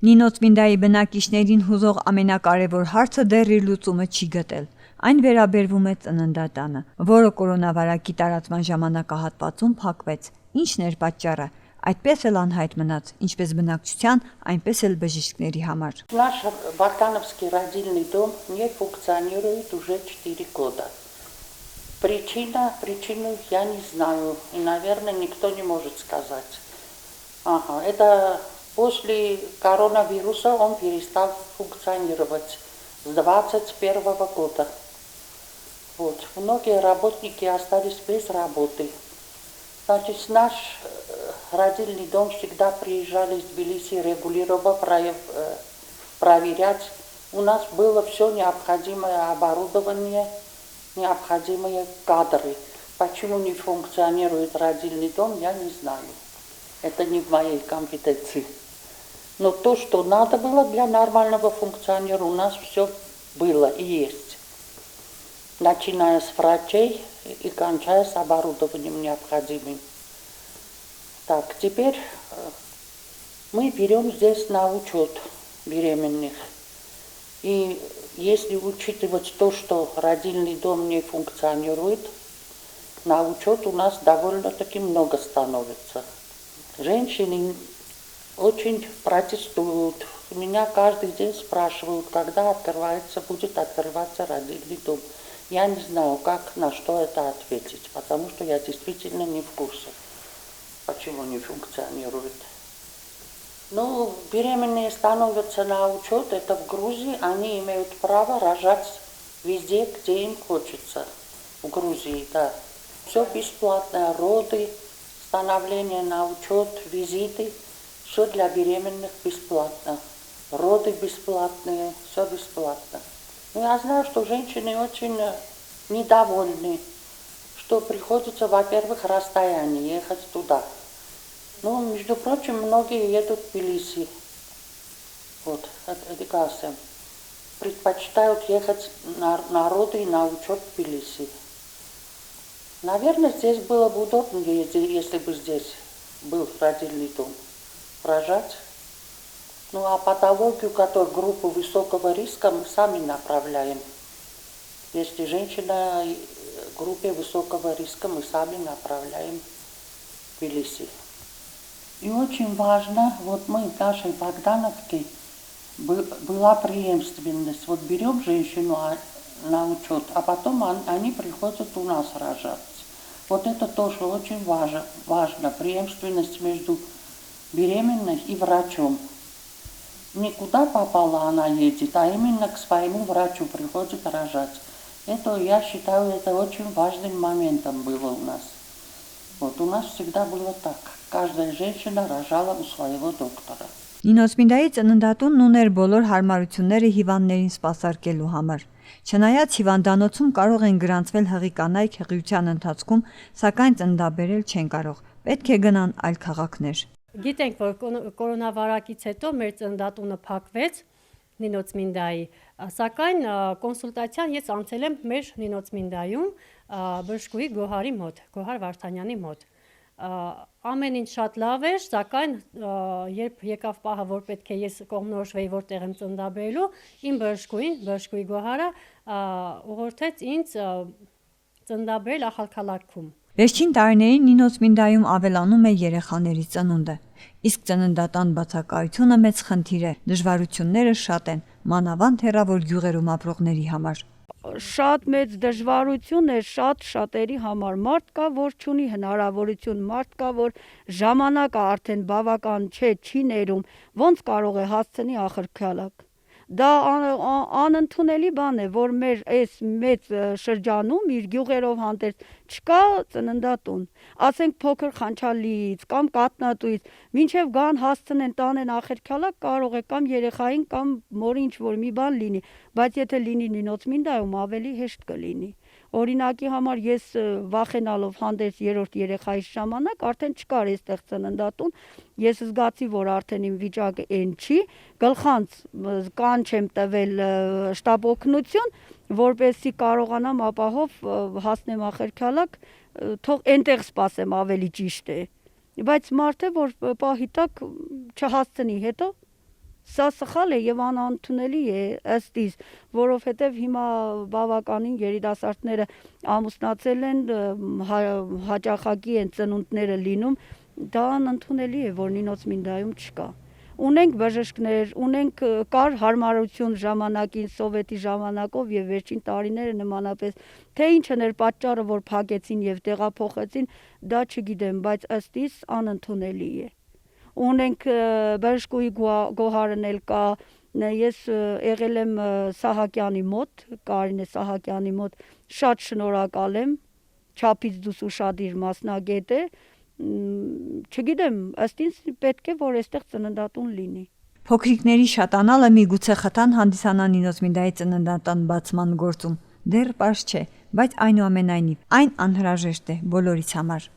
Նինո Ծմինդայի բնակիչներին հուզող ամենակարևոր հարցը դեռ իր լուծումը չի գտել։ Այն վերաբերվում է ծննդատանը, որը կորոնավարակի տարածման ժամանակահատվածում փակվեց։ Ինչն էր պատճառը։ Այդպես էլ անհայտ мնաց, ինչպես бնակչության, այնպես էլ բժիշկների համար։ Наш Богдановский родильный дом не функционирует уже 4 года. Причину я не знаю, и, наверное, никто не может сказать. Это после коронавируса он перестал функционировать с 2021 года. Многие работники остались без работы. Значит, наш родильный дом всегда приезжали из Тбилиси регулировать, проверять. У нас было все необходимое оборудование, необходимые кадры. Почему не функционирует родильный дом, я не знаю. Это не в моей компетенции. Но то, что надо было для нормального функционирования, у нас все было и есть. Начиная с врачей и кончая с оборудованием необходимым. Так, теперь мы берем здесь на учет беременных. И если учитывать то, что родильный дом не функционирует, на учет у нас довольно-таки много становится. Женщины очень протестуют. Меня каждый день спрашивают, когда будет открываться родильный дом. Я не знаю, как на что это ответить, потому что я действительно не в курсе, почему не функционирует. Беременные становятся на учет, это в Грузии, они имеют право рожать везде, где им хочется. В Грузии, да. Все бесплатно, роды, становление на учет, визиты, все для беременных бесплатно. Роды бесплатные, все бесплатно. Я знаю, что женщины очень недовольны, что приходится, во-первых, расстояние, ехать туда. Между прочим, многие едут в Тбилиси. Предпочитают ехать на роды и на учет в Тбилиси. Наверное, здесь было бы удобнее, если бы здесь был родильный дом, рожать. А патологию, которую группу высокого риска, мы сами направляем. Если женщина в группе высокого риска, мы сами направляем в Тбилиси. И очень важно, мы в нашей Богдановке была преемственность. Берем женщину на учет, а потом они приходят у нас рожать. Это тоже очень важно, преемственность между беременной и врачом. Никуда попала она едет, а именно к своему врачу приходит рожать. Это, я считаю, это очень важным моментом было у нас. У нас всегда было так. Каждая женщина рожала у своего доктора. Նինո Ծմինդայի ծննդատունն ուներ բոլոր հարմարությունները հիվանդներին սպասարկելու համար։ Չնայած հիվանդանոցում կարող են գրանցվել հղի կանայք հղիության ընթացքում, սակայն ծննդաբերել չեն կարող։ Պետք է գնան այլ քաղաքներ։ Գիտենք, որ կորոնավարակից հետո մեր ծննդատունը փակվեց Նինո Ծմինդայի, սակայն կոնսուլտացիան ես անցել եմ մեր Նինո Ծմինդայում բժշկուհի Գոհարի մոտ, Գոհար Վարդանյանի մոտ։ Ամեն ինչ շատ լավ էր, սակայն երբ եկավ պահը, որ պետք է ես կողմնորոշվեի որտեղ եմ ծննդաբերելու, իմ բժշկուհի Գոհարը ուղղորդեց ինձ ծննդաբերել Ախալքալաքում։ Վերջին տարիներին Նինո Ծմինդայում ավելանում է երեխաների ծնունդը, իսկ ծննդատան բացակայությունը մեծ խնդիր է, դժվարությունները շատ են, մանավանդ հեռավոր գյուղերում ապրողների համար։ Շատ մեծ դժվարություն է շատերի համար, մարդ կա, որ չունի հնարավորություն, մարդ կա, որ ժամանակը արդեն բավական չէ, չի ներում, ոնց կարող է հասցնի Ախալքալակ։ Դա անընդունելի բան է, որ մեր այս մեծ շրջանում իր գյուղերով հանդերձ չկա ծննդատուն, ասենք փոքր Խանչալից կամ Կատնատուից, մինչև գան հասցնեն տանեն Ախալքալակ, կարող է կամ երեխային կամ մորի ինչ որ մի բան լինի, բայց եթե լինի Նինո Ծմինդայում ավելի հեշտ կլինի։ Օրինակի համար ես վախենալով հանդերձ երրորդ երեխայիս ժամանակ արդեն չկար այստեղ ծննդատուն, ես զգացի, որ արդեն իմ վիճակը այն չի, գլխանց կանչ եմ տվել շտապ օգնություն, որպեսզի կարողանամ ապահով հասնեմ Ախալքալակ, թող այնտեղ սպասեմ ավելի ճիշտ է, բայց մարդ է, որ պահի տակ չհասցնի հետո Սա սխալ է եւ անընդունելի է ըստ իս, որովհետեւ հիմա բավականին երիտասարդները ամուսնացել են, հաճախակի են ծնունդները լինում, դա անընդունելի է, որ Նինոց Մինդայում չկա։ Ունենք բժիշկներ, կար հարմարություն ժամանակին, սովետի ժամանակով եւ վերջին տարիները նմանապես, թե ինչն էր պատճառը, որ փակեցին եւ տեղափոխեցին, դա չգիտեմ, բայց ըստ իս անընդունելի է։ Ունենք բժշկուհի Գոհարն էլ կա, ես եղել եմ Սահակյանի մոտ, Կարինե Սահակյանի մոտ, շատ շնորհակալ եմ, չափից դուրս ուշադիր մասնագետ է, չգիտեմ, ըստ ինձ պետք է որ այստեղ ծննդատուն լինի։ Փոքրիկների շատանալը միգուցե խթան հանդիսանա Նինոց Մինդայի ծննդատան բացման գործում։ Դեռ պարզ չէ, բայց այնուամենայնիվ այն անհրաժեշտ է բոլորիս համար։